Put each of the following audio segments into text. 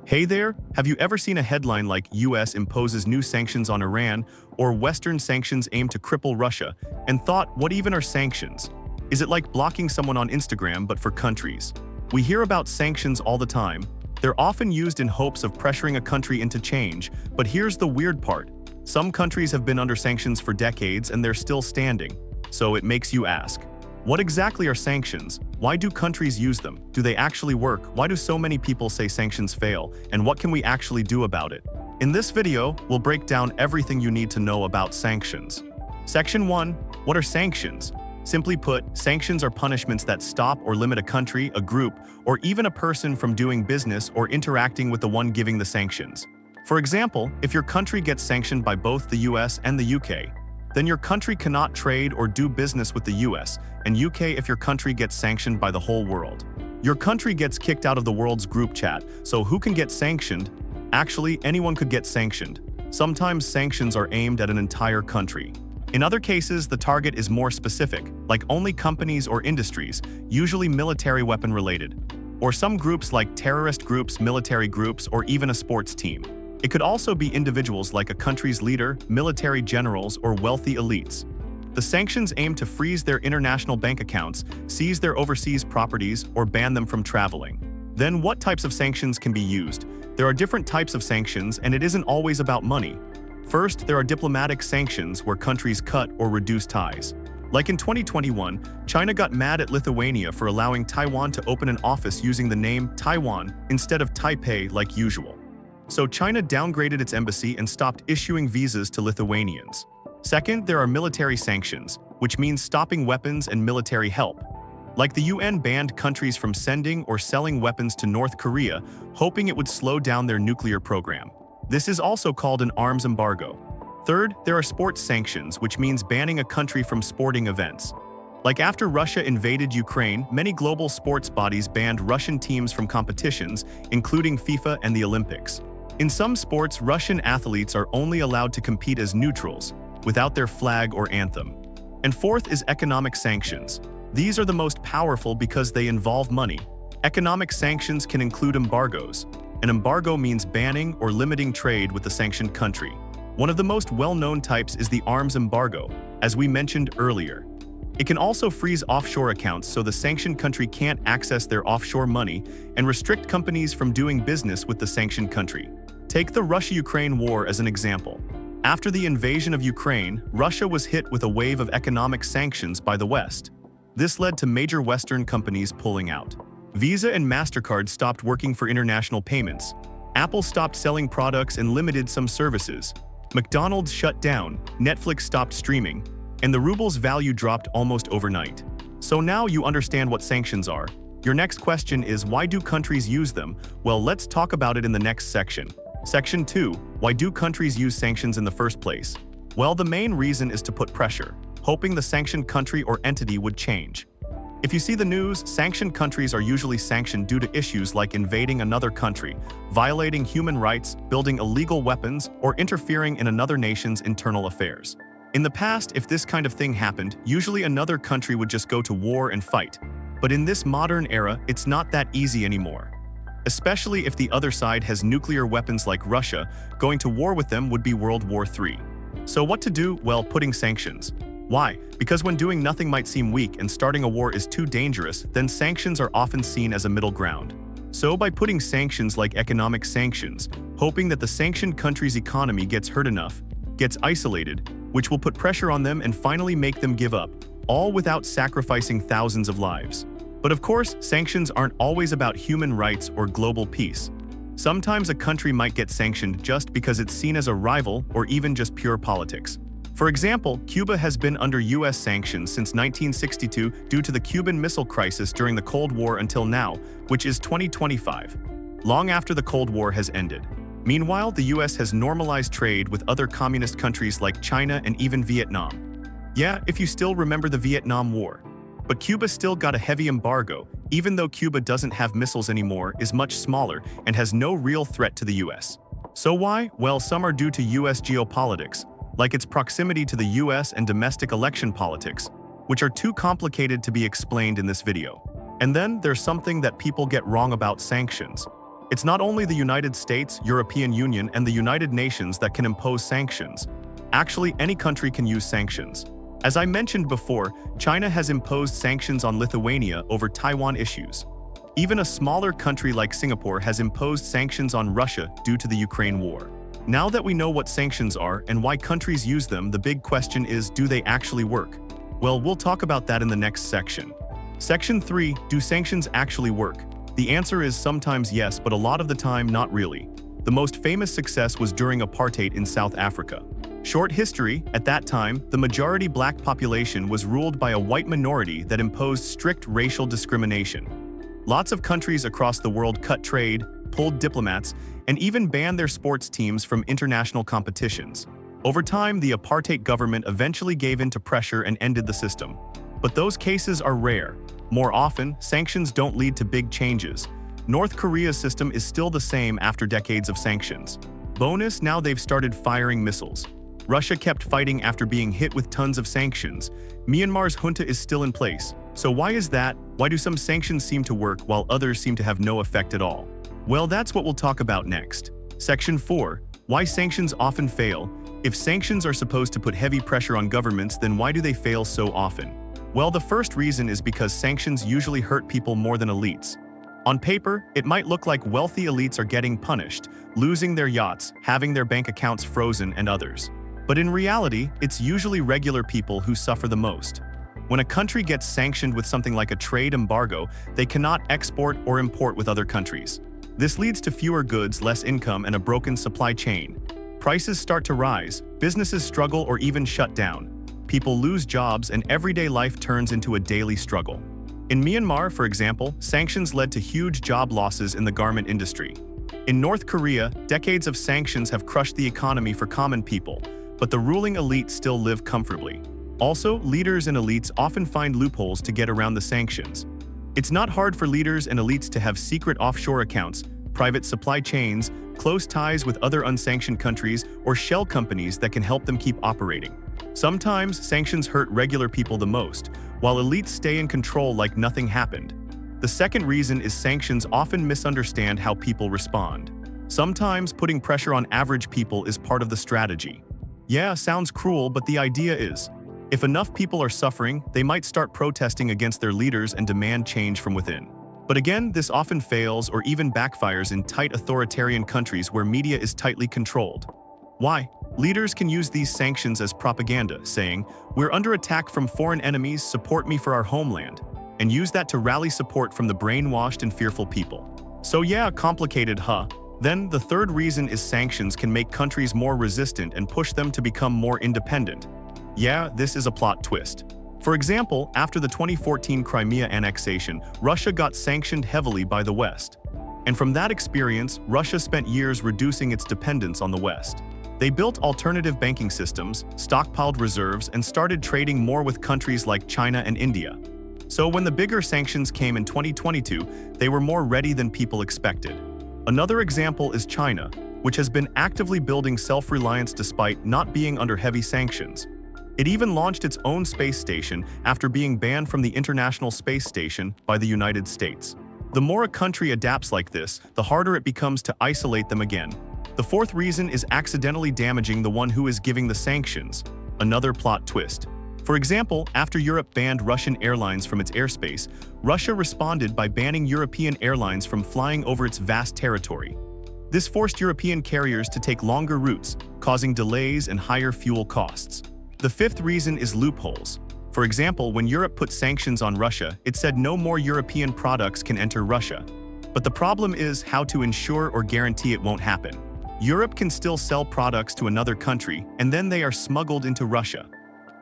Hey there, have you ever seen a headline like US imposes new sanctions on Iran or Western sanctions aim to cripple Russia and thought, what even are sanctions? Is it like blocking someone on Instagram but for countries? We hear about sanctions all the time. They're often used in hopes of pressuring a country into change, but here's the weird part. Some countries have been under sanctions for decades and they're still standing. So it makes you ask, what exactly are sanctions? Why do countries use them? Do they actually work? Why do so many people say sanctions fail? And what can we actually do about it? In this video, we'll break down everything you need to know about sanctions. Section 1. What are sanctions? Simply put, sanctions are punishments that stop or limit a country, a group, or even a person from doing business or interacting with the one giving the sanctions. For example, if your country gets sanctioned by both the US and the UK, then your country cannot trade or do business with the US and UK if your country gets sanctioned by the whole world. Your country gets kicked out of the world's group chat, so who can get sanctioned? Actually, anyone could get sanctioned. Sometimes sanctions are aimed at an entire country. In other cases, the target is more specific, like only companies or industries, usually military weapon related, or some groups like terrorist groups, military groups, or even a sports team. It could also be individuals like a country's leader, military generals, or wealthy elites. The sanctions aim to freeze their international bank accounts, seize their overseas properties, or ban them from traveling. Then what types of sanctions can be used? There are different types of sanctions, and it isn't always about money. First, there are diplomatic sanctions where countries cut or reduce ties. Like in 2021, China got mad at Lithuania for allowing Taiwan to open an office using the name Taiwan instead of Taipei like usual. So China downgraded its embassy and stopped issuing visas to Lithuanians. Second, there are military sanctions, which means stopping weapons and military help. Like the UN banned countries from sending or selling weapons to North Korea, hoping it would slow down their nuclear program. This is also called an arms embargo. Third, there are sports sanctions, which means banning a country from sporting events. Like after Russia invaded Ukraine, many global sports bodies banned Russian teams from competitions, including FIFA and the Olympics. In some sports, Russian athletes are only allowed to compete as neutrals, without their flag or anthem. And fourth is economic sanctions. These are the most powerful because they involve money. Economic sanctions can include embargoes. An embargo means banning or limiting trade with the sanctioned country. One of the most well-known types is the arms embargo, as we mentioned earlier. It can also freeze offshore accounts so the sanctioned country can't access their offshore money and restrict companies from doing business with the sanctioned country. Take the Russia-Ukraine war as an example. After the invasion of Ukraine, Russia was hit with a wave of economic sanctions by the West. This led to major Western companies pulling out. Visa and MasterCard stopped working for international payments. Apple stopped selling products and limited some services. McDonald's shut down, Netflix stopped streaming, and the ruble's value dropped almost overnight. So now you understand what sanctions are. Your next question is, why do countries use them? Well, let's talk about it in the next section. Section 2. Why do countries use sanctions in the first place? Well, the main reason is to put pressure, hoping the sanctioned country or entity would change. If you see the news, sanctioned countries are usually sanctioned due to issues like invading another country, violating human rights, building illegal weapons, or interfering in another nation's internal affairs. In the past, if this kind of thing happened, usually another country would just go to war and fight. But in this modern era, it's not that easy anymore. Especially if the other side has nuclear weapons like Russia, going to war with them would be World War III. So what to do? Well, putting sanctions. Why? Because when doing nothing might seem weak and starting a war is too dangerous, then sanctions are often seen as a middle ground. So by putting sanctions like economic sanctions, hoping that the sanctioned country's economy gets hurt enough, gets isolated, which will put pressure on them and finally make them give up, all without sacrificing thousands of lives. But of course, sanctions aren't always about human rights or global peace. Sometimes a country might get sanctioned just because it's seen as a rival or even just pure politics. For example, Cuba has been under US sanctions since 1962 due to the Cuban Missile Crisis during the Cold War until now, which is 2025, long after the Cold War has ended. Meanwhile, the US has normalized trade with other communist countries like China and even Vietnam. Yeah, if you still remember the Vietnam War. But Cuba still got a heavy embargo, even though Cuba doesn't have missiles anymore, is much smaller, and has no real threat to the US. So why? Well, some are due to US geopolitics, like its proximity to the US and domestic election politics, which are too complicated to be explained in this video. And then there's something that people get wrong about sanctions. It's not only the United States, European Union, and the United Nations that can impose sanctions. Actually, any country can use sanctions. As I mentioned before, China has imposed sanctions on Lithuania over Taiwan issues. Even a smaller country like Singapore has imposed sanctions on Russia due to the Ukraine war. Now that we know what sanctions are and why countries use them, the big question is, do they actually work? Well, we'll talk about that in the next section. Section 3, do sanctions actually work? The answer is sometimes yes, but a lot of the time not really. The most famous success was during apartheid in South Africa. Short history, at that time, the majority black population was ruled by a white minority that imposed strict racial discrimination. Lots of countries across the world cut trade, pulled diplomats, and even banned their sports teams from international competitions. Over time, the apartheid government eventually gave in to pressure and ended the system. But those cases are rare. More often, sanctions don't lead to big changes. North Korea's system is still the same after decades of sanctions. Bonus, now they've started firing missiles. Russia kept fighting after being hit with tons of sanctions. Myanmar's junta is still in place. So why is that? Why do some sanctions seem to work while others seem to have no effect at all? Well, that's what we'll talk about next. Section 4. Why sanctions often fail. If sanctions are supposed to put heavy pressure on governments, then why do they fail so often? Well, the first reason is because sanctions usually hurt people more than elites. On paper, it might look like wealthy elites are getting punished, losing their yachts, having their bank accounts frozen, and others. But in reality, it's usually regular people who suffer the most. When a country gets sanctioned with something like a trade embargo, they cannot export or import with other countries. This leads to fewer goods, less income, and a broken supply chain. Prices start to rise, businesses struggle or even shut down. People lose jobs, and everyday life turns into a daily struggle. In Myanmar, for example, sanctions led to huge job losses in the garment industry. In North Korea, decades of sanctions have crushed the economy for common people, but the ruling elite still live comfortably. Also, leaders and elites often find loopholes to get around the sanctions. It's not hard for leaders and elites to have secret offshore accounts, private supply chains, close ties with other unsanctioned countries, or shell companies that can help them keep operating. Sometimes, sanctions hurt regular people the most, while elites stay in control like nothing happened. The second reason is sanctions often misunderstand how people respond. Sometimes, putting pressure on average people is part of the strategy. Yeah, sounds cruel, but the idea is, if enough people are suffering, they might start protesting against their leaders and demand change from within. But again, this often fails or even backfires in tight authoritarian countries where media is tightly controlled. Why? Leaders can use these sanctions as propaganda, saying, "We're under attack from foreign enemies, support me for our homeland," and use that to rally support from the brainwashed and fearful people. So yeah, complicated, huh? Then, the third reason is sanctions can make countries more resistant and push them to become more independent. Yeah, this is a plot twist. For example, after the 2014 Crimea annexation, Russia got sanctioned heavily by the West. And from that experience, Russia spent years reducing its dependence on the West. They built alternative banking systems, stockpiled reserves, and started trading more with countries like China and India. So when the bigger sanctions came in 2022, they were more ready than people expected. Another example is China, which has been actively building self-reliance despite not being under heavy sanctions. It even launched its own space station after being banned from the International Space Station by the United States. The more a country adapts like this, the harder it becomes to isolate them again. The fourth reason is accidentally damaging the one who is giving the sanctions. Another plot twist. For example, after Europe banned Russian airlines from its airspace, Russia responded by banning European airlines from flying over its vast territory. This forced European carriers to take longer routes, causing delays and higher fuel costs. The fifth reason is loopholes. For example, when Europe put sanctions on Russia, it said no more European products can enter Russia. But the problem is how to ensure or guarantee it won't happen. Europe can still sell products to another country, and then they are smuggled into Russia.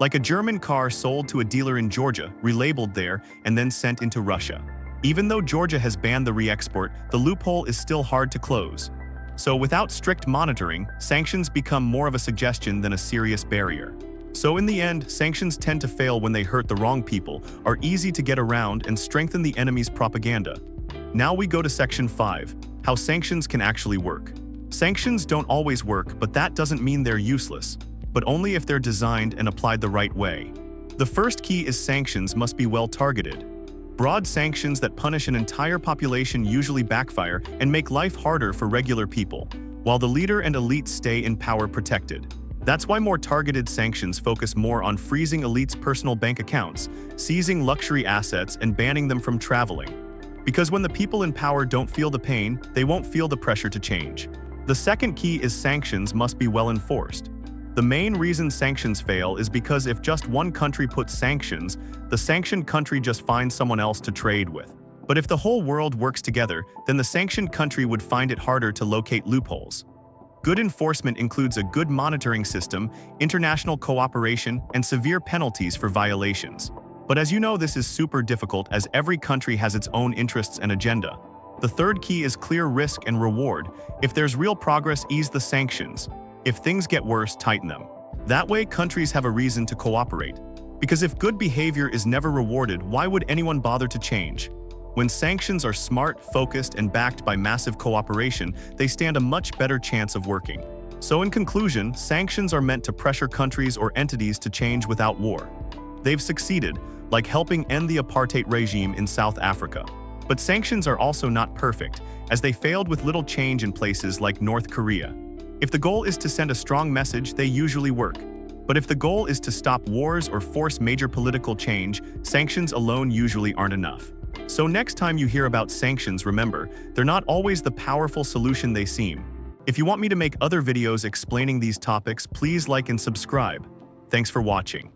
Like a German car sold to a dealer in Georgia, relabeled there, and then sent into Russia. Even though Georgia has banned the re-export, the loophole is still hard to close. So without strict monitoring, sanctions become more of a suggestion than a serious barrier. So in the end, sanctions tend to fail when they hurt the wrong people, are easy to get around, and strengthen the enemy's propaganda. Now we go to Section 5, how sanctions can actually work. Sanctions don't always work, but that doesn't mean they're useless, but only if they're designed and applied the right way. The first key is sanctions must be well targeted. Broad sanctions that punish an entire population usually backfire and make life harder for regular people, while the leader and elite stay in power protected. That's why more targeted sanctions focus more on freezing elites' personal bank accounts, seizing luxury assets, and banning them from traveling. Because when the people in power don't feel the pain, they won't feel the pressure to change. The second key is sanctions must be well enforced. The main reason sanctions fail is because if just one country puts sanctions, the sanctioned country just finds someone else to trade with. But if the whole world works together, then the sanctioned country would find it harder to locate loopholes. Good enforcement includes a good monitoring system, international cooperation, and severe penalties for violations. But as you know, this is super difficult as every country has its own interests and agenda. The third key is clear risk and reward. If there's real progress, ease the sanctions. If things get worse, tighten them. That way, countries have a reason to cooperate. Because if good behavior is never rewarded, why would anyone bother to change? When sanctions are smart, focused, and backed by massive cooperation, they stand a much better chance of working. So in conclusion, sanctions are meant to pressure countries or entities to change without war. They've succeeded, like helping end the apartheid regime in South Africa. But sanctions are also not perfect, as they failed with little change in places like North Korea. If the goal is to send a strong message, they usually work. But if the goal is to stop wars or force major political change, sanctions alone usually aren't enough. So next time you hear about sanctions, remember, they're not always the powerful solution they seem. If you want me to make other videos explaining these topics, please like and subscribe. Thanks for watching.